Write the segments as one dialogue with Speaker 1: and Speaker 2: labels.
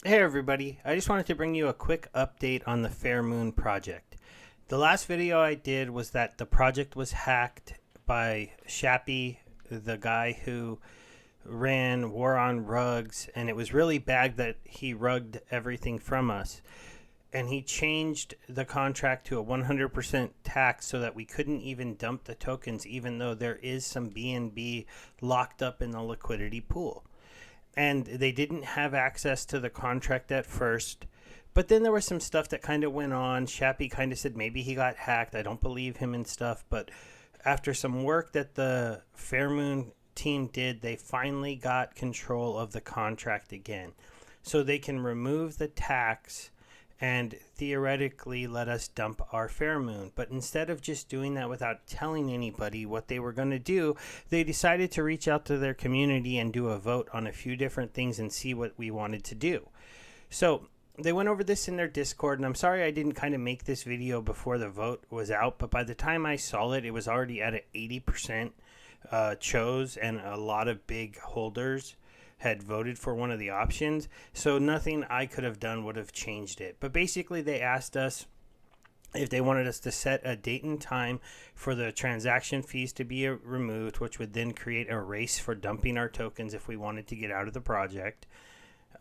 Speaker 1: Hey everybody, I just wanted to bring you a quick update on the Fairmoon project. The last video I did was that the project was hacked by Shappy, the guy who ran War on Rugs, and it was really bad that he rugged everything from us. And he changed the contract to a 100% tax so that we couldn't even dump the tokens, even though there is some BNB locked up in the liquidity pool, and they didn't have access to the contract at first. But then there was some stuff that kind of went on. Shappy kind of said maybe he got hacked. I don't believe him and stuff. But after some work that the Fairmoon team did, they finally got control of the contract again. So they can remove the tax and theoretically let us dump our Fairmoon. But instead of just doing that without telling anybody what they were going to do, they decided to reach out to their community and do a vote on a few different things and see what we wanted to do. So they went over this in their Discord, and I'm sorry I didn't kind of make this video before the vote was out, but by the time I saw it, it was already at an 80% chose, and a lot of big holders had voted for one of the options, so nothing I could have done would have changed it. But basically, they asked us if they wanted us to set a date and time for the transaction fees to be removed, which would then create a race for dumping our tokens if we wanted to get out of the project.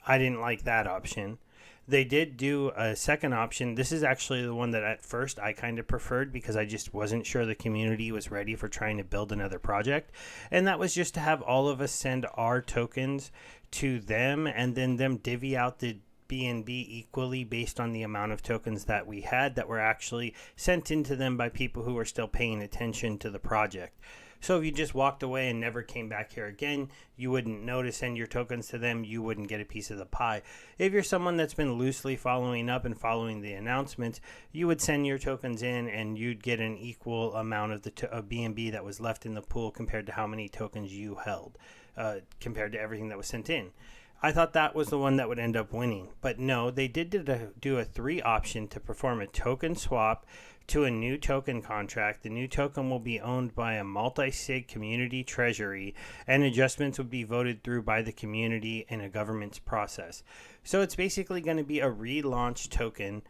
Speaker 1: I didn't like that option. They did do a second option. This is actually the one that at first I kind of preferred because I just wasn't sure the community was ready for trying to build another project. And that was just to have all of us send our tokens to them and then them divvy out the BNB equally based on the amount of tokens that we had that were actually sent into them by people who were still paying attention to the project. So if you just walked away and never came back here again, you wouldn't know to send your tokens to them. You wouldn't get a piece of the pie. If you're someone that's been loosely following up and following the announcements, you would send your tokens in and you'd get an equal amount of the of BNB that was left in the pool compared to how many tokens you held, compared to everything that was sent in. I thought that was the one that would end up winning. But no, they did do a 3 option to perform a token swap to a new token contract. The new token will be owned by a multi-sig community treasury, and adjustments would be voted through by the community in a government's process. So it's basically going to be a relaunch token.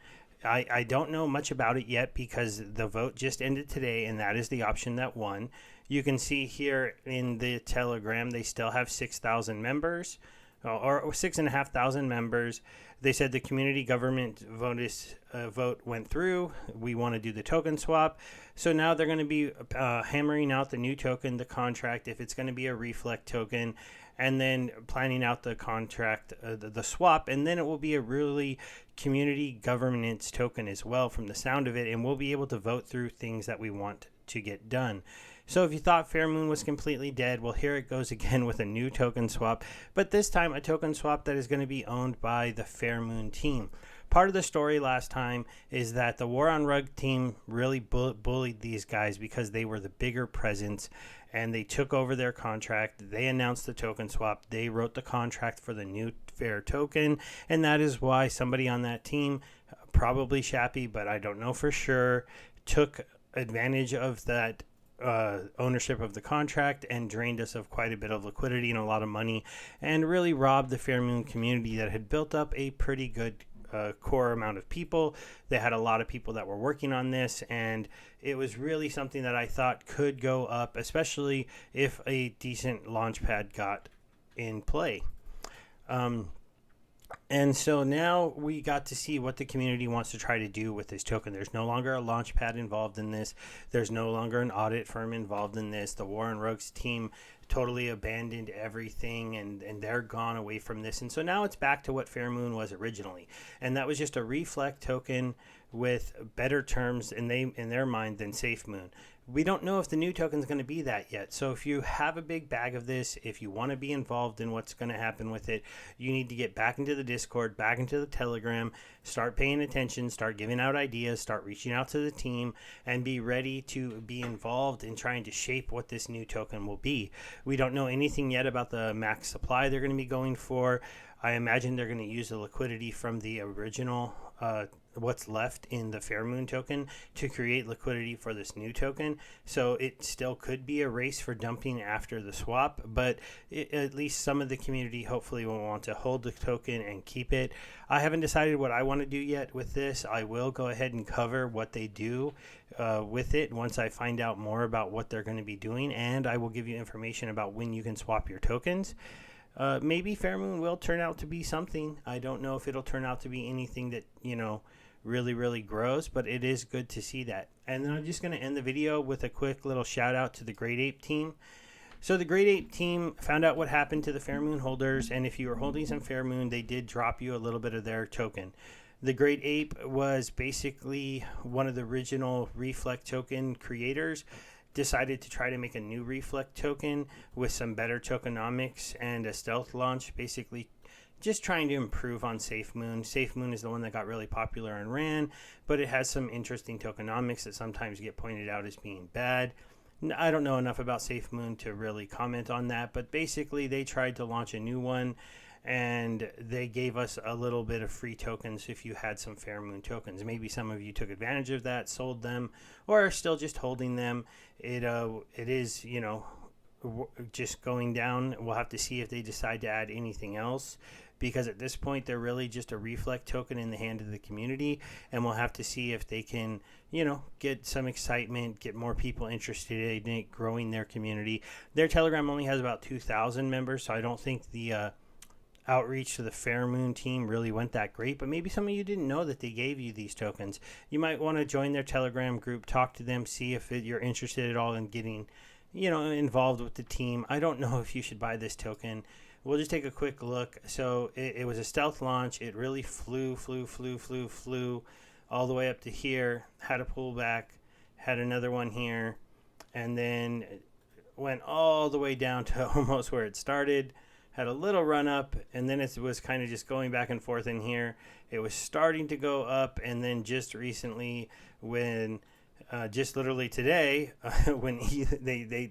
Speaker 1: I don't know much about it yet because the vote just ended today, and that is the option that won. You can see here in the Telegram, they still have 6,000 members. Or 6,500 members. They said the community government vote went through. We want to do the token swap. So now they're going to be hammering out the new token, the contract, if it's going to be a reflect token, and then planning out the contract, the swap. And then it will be a really community governance token as well from the sound of it. And we'll be able to vote through things that we want to get done. So if you thought Fairmoon was completely dead, well, here it goes again with a new token swap, but this time a token swap that is going to be owned by the Fairmoon team. Part of the story last time is that the War on Rug team really bullied these guys because they were the bigger presence and they took over their contract. They announced the token swap. They wrote the contract for the new Fair token, and that is why somebody on that team, probably Shappy, but I don't know for sure, took advantage of that ownership of the contract and drained us of quite a bit of liquidity and a lot of money, and really robbed the Fairmoon community that had built up a pretty good core amount of people. They had a lot of people that were working on this, and it was really something that I thought could go up, especially if a decent launchpad got in play. And so now we got to see what the community wants to try to do with this token. There's no longer a launch pad involved in this. There's no longer an audit firm involved in this. The Warren Rogues team totally abandoned everything, and they're gone away from this. And so now it's back to what Fairmoon was originally. And that was just a reflect token with better terms in their mind than SafeMoon. We don't know if the new token is going to be that yet. So if you have a big bag of this, if you want to be involved in what's going to happen with it, you need to get back into the Discord, back into the Telegram, start paying attention, start giving out ideas, start reaching out to the team, and be ready to be involved in trying to shape what this new token will be. We don't know anything yet about the max supply they're going to be going for. I imagine they're going to use the liquidity from the original what's left in the Fairmoon token to create liquidity for this new token. So it still could be a race for dumping after the swap, but at least some of the community hopefully will want to hold the token and keep it. I haven't decided what I want to do yet with this. I will go ahead and cover what they do with it once I find out more about what they're going to be doing, and I will give you information about when you can swap your tokens. Maybe Fairmoon will turn out to be something. I don't know if it'll turn out to be anything that, really grows, but it is good to see that. And then I'm just going to end the video with a quick little shout out to the Great Ape team. So the Great Ape team found out what happened to the Fairmoon holders, and if you were holding some Fairmoon, they did drop you a little bit of their token. The Great Ape was basically one of the original Reflect token creators, decided to try to make a new Reflect token with some better tokenomics and a stealth launch, basically just trying to improve on SafeMoon. SafeMoon is the one that got really popular and ran, but it has some interesting tokenomics that sometimes get pointed out as being bad. I don't know enough about SafeMoon to really comment on that, but basically they tried to launch a new one, and they gave us a little bit of free tokens if you had some Fairmoon tokens. Maybe some of you took advantage of that, sold them, or are still just holding them. It is, just going down. We'll have to see if they decide to add anything else, because at this point they're really just a Reflect token in the hand of the community, and we'll have to see if they can, get some excitement, get more people interested in it, growing their community. Their Telegram only has about 2,000 members, so I don't think the outreach to the Fairmoon team really went that great, but maybe some of you didn't know that they gave you these tokens. You might want to join their Telegram group, talk to them, see if you're interested at all in getting, involved with the team. I don't know if you should buy this token. We'll just take a quick look. So it was a stealth launch. It really flew all the way up to here, had a pullback, had another one here, and then went all the way down to almost where it started, had a little run up, and then it was kind of just going back and forth in here. It was starting to go up, and then just recently when just literally today, when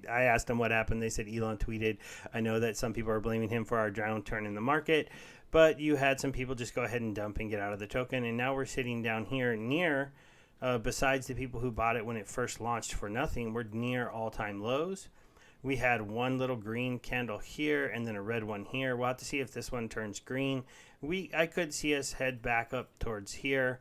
Speaker 1: I asked them what happened, they said Elon tweeted. I know that some people are blaming him for our downturn in the market, but you had some people just go ahead and dump and get out of the token, and now we're sitting down here near, besides the people who bought it when it first launched for nothing, we're near all-time lows. We had one little green candle here and then a red one here. We'll have to see if this one turns green. I could see us head back up towards here,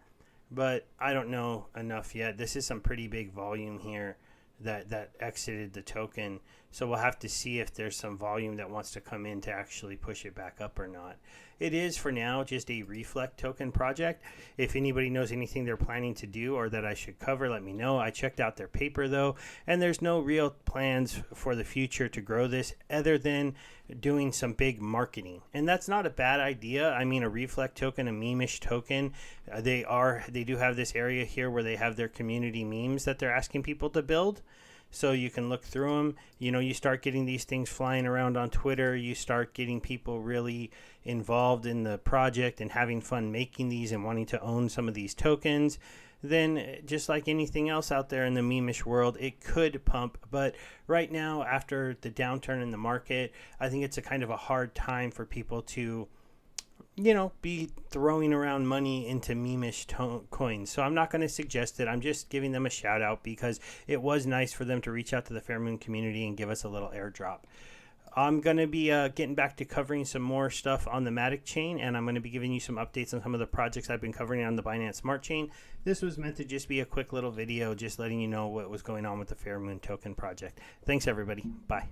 Speaker 1: but I don't know enough yet. This is some pretty big volume here that exited the token. So we'll have to see if there's some volume that wants to come in to actually push it back up or not. It is for now just a Reflect token project. If anybody knows anything they're planning to do or that I should cover, let me know. I checked out their paper though, and there's no real plans for the future to grow this other than doing some big marketing. And that's not a bad idea. I mean, a Reflect token, a meme-ish token, they do have this area here where they have their community memes that they're asking people to build. So you can look through them. You start getting these things flying around on Twitter. You start getting people really involved in the project and having fun making these and wanting to own some of these tokens. Then just like anything else out there in the meme-ish world, it could pump. But right now, after the downturn in the market, I think it's a kind of a hard time for people to be throwing around money into meme-ish coins. So I'm not going to suggest it. I'm just giving them a shout out because it was nice for them to reach out to the Fairmoon community and give us a little airdrop. I'm going to be getting back to covering some more stuff on the Matic chain, and I'm going to be giving you some updates on some of the projects I've been covering on the Binance Smart Chain. This was meant to just be a quick little video just letting you know what was going on with the Fairmoon token project. Thanks, everybody. Bye.